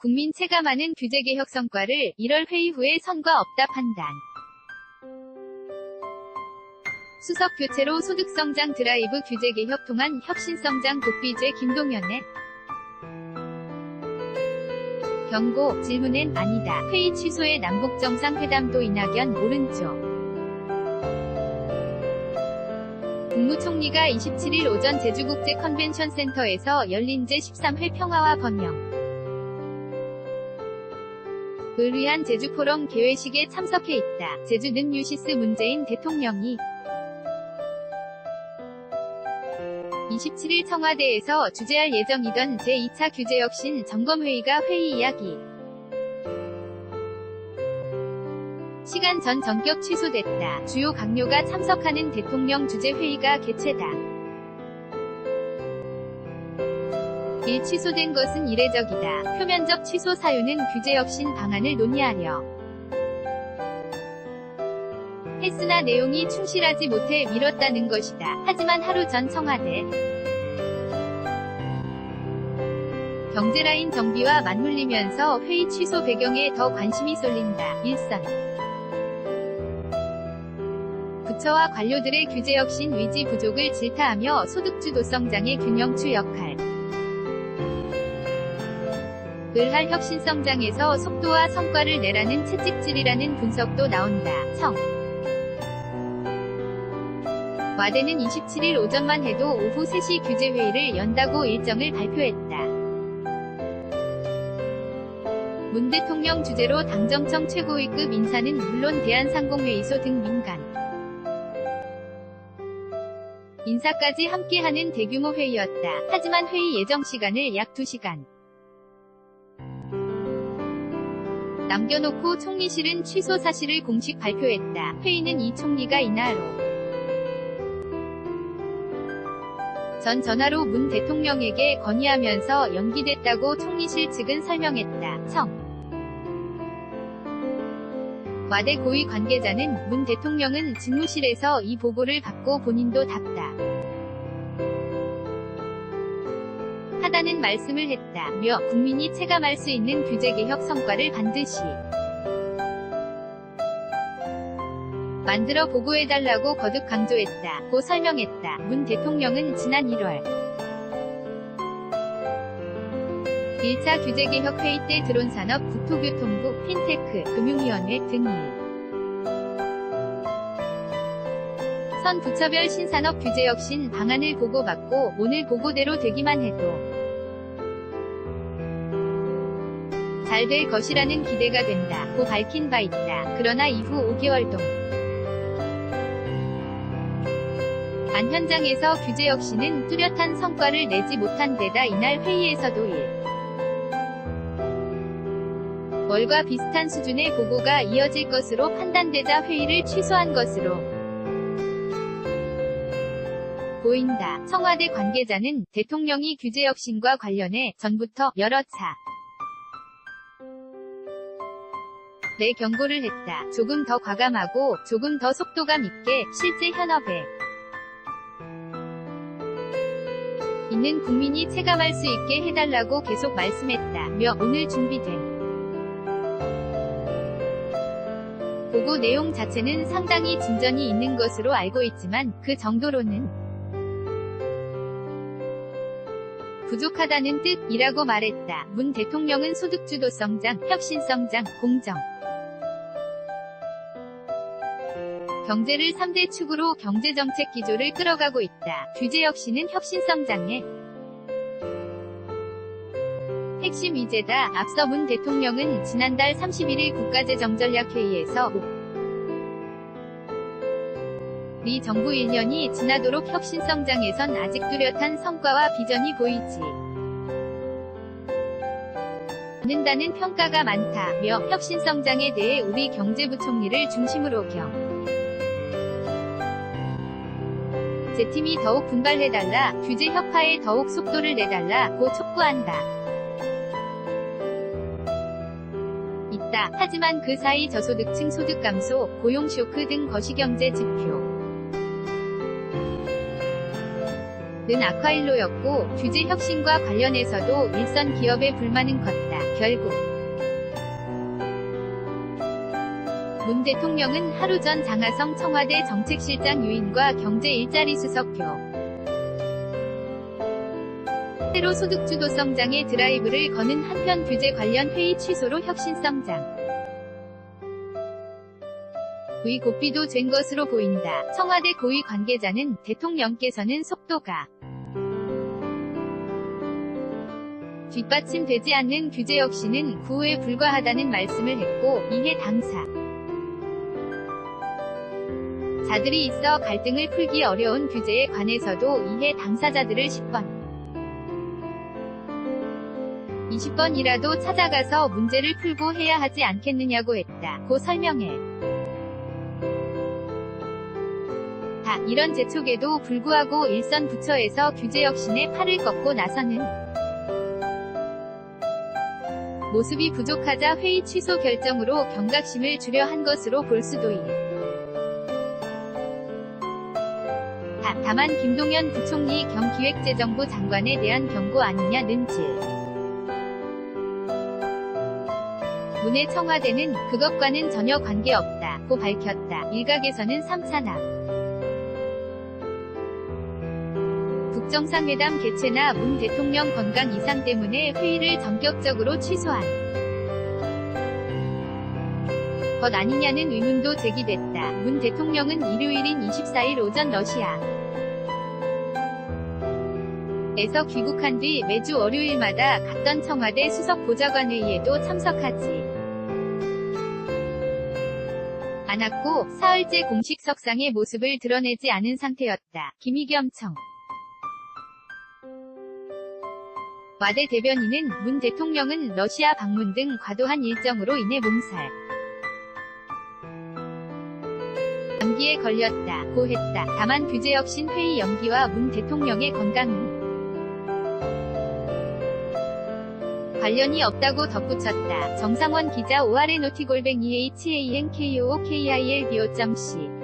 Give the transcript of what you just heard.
국민 체감하는 규제개혁 성과를 1월 회의 후에 성과 없다 판단. 수석 교체로 소득성장 드라이브 규제개혁 통한 혁신성장 독비제 김동연의 경고, 질문엔 아니다. 회의 취소에 남북정상회담도 이낙연 오른쪽. 국무총리가 27일 오전 제주국제 컨벤션센터에서 열린 제13회 평화와 번영 을 위한 제주포럼 개회식에 참석해 있다. 제주는 유시스 문재인 대통령이 27일 청와대에서 주재할 예정이던 제2차 규제혁신 점검회의가 회의 이야기 시간 전 전격 취소됐다. 주요 강요가 참석하는 대통령 주재회의가 개최다. 1. 취소된 것은 이례적이다. 표면적 취소 사유는 규제혁신 방안을 논의하려 했으나 내용이 충실하지 못해 미뤘다는 것이다. 하지만 하루 전 청와대 경제라인 정비와 맞물리면서 회의 취소 배경에 더 관심이 쏠린다. 일선 부처와 관료들의 규제혁신 의지 부족을 질타하며 소득주도성장의 균형추 역할 을 할 혁신성장에서 속도와 성과를 내라는 채찍질이라는 분석도 나온다. 청 와대는 27일 오전만 해도 오후 3시 규제회의를 연다고 일정을 발표했다. 문 대통령 주재로 당정청 최고위급 인사는 물론 대한상공회의소 등 민간 인사까지 함께하는 대규모 회의였다. 하지만 회의 예정 시간을 약 2시간 남겨놓고 총리실은 취소 사실을 공식 발표했다. 회의는 이 총리가 이날 전 전화로 문 대통령에게 건의하면서 연기됐다고 총리실 측은 설명했다. 청 와대 고위 관계자는 문 대통령은 집무실에서 이 보고를 받고 본인도 답다. 하다는 말씀을 했다며 국민이 체감할 수 있는 규제개혁 성과를 반드시 만들어 보고해달라고 거듭 강조했다. 고 설명했다. 문 대통령은 지난 1월 1차 규제개혁 회의 때 드론산업, 국토교통부, 핀테크, 금융위원회 등 선 부처별 신산업 규제혁신 방안을 보고받고 오늘 보고대로 되기만 해도 잘 될 것이라는 기대가 된다. 고 밝힌 바 있다. 그러나 이후 5개월 동안 안 현장에서 규제혁신은 뚜렷한 성과를 내지 못한 데다 이날 회의에서도 월과 비슷한 수준의 보고가 이어질 것으로 판단되자 회의를 취소한 것으로 보인다. 청와대 관계자는 대통령이 규제혁신과 관련해 전부터 여러 차 내 경고를 했다. 조금 더 과감하고 조금 더 속도감 있게 실제 현업에 있는 국민이 체감할 수 있게 해달라고 계속 말씀했다며 오늘 준비된 보고 내용 자체는 상당히 진전이 있는 것으로 알고 있지만 그 정도로는 부족하다는 뜻이라고 말했다. 문 대통령은 소득주도성장, 혁신성장, 공정 경제를 3대 축으로 경제정책 기조를 끌어가고 있다. 규제혁신은 혁신성장의 핵심 의제다. 앞서 문 대통령은 지난달 31일 국가재정전략회의에서 리 정부 1년이 지나도록 혁신성장에선 아직 뚜렷한 성과와 비전이 보이지 않는다는 평가가 많다며 혁신성장에 대해 우리 경제부총리를 중심으로 제팀이 더욱 분발해달라, 규제 혁파에 더욱 속도를 내달라고 촉구한다. 있다. 하지만 그 사이 저소득층 소득 감소, 고용 쇼크 등 거시경제 지표 는 악화일로였고 규제 혁신과 관련해서도 일선 기업의 불만은 컸다. 결국 문 대통령은 하루 전 장하성 청와대 정책실장 유인과 경제 일자리 수석교 새로 소득주도성장에 드라이브를 거는 한편 규제 관련 회의 취소로 혁신성장 의 고삐도 된 것으로 보인다. 청와대 고위 관계자는 대통령께서는 속도가 뒷받침되지 않는 규제 역시는 구호에 불과하다는 말씀을 했고, 이해 당사자들이 있어 갈등을 풀기 어려운 규제에 관해서도 이해 당사자들을 10번 20번이라도 찾아가서 문제를 풀고 해야 하지 않겠느냐고 했다. 고 설명해. 이런 재촉에도 불구하고 일선 부처에서 규제 혁신에 팔을 꺾고 나서는 모습이 부족하자 회의 취소 결정으로 경각심을 주려 한 것으로 볼 수도 있다. 다만 김동연 부총리 겸 기획재정부 장관에 대한 경고 아니냐는 질. 문의 청와대는 그것과는 전혀 관계없다고 밝혔다. 일각에서는 3차 남 북정상회담 개최나 문 대통령 건강 이상 때문에 회의를 전격적으로 취소한 것 아니냐는 의문도 제기됐다. 문 대통령은 일요일인 24일 오전 러시아에서 귀국한 뒤 매주 월요일마다 갔던 청와대 수석 보좌관 회의에도 참석하지 않았고 사흘째 공식 석상의 모습을 드러내지 않은 상태였다. 김의겸 청 와대 대변인은 문 대통령은 러시아 방문 등 과도한 일정으로 인해 몸살 감기에 걸렸다고 했다. 다만 규제 혁신 회의 연기와 문 대통령의 건강은 관련이 없다고 덧붙였다. 정상원 기자 ORNOT@HANKOOKILBO.C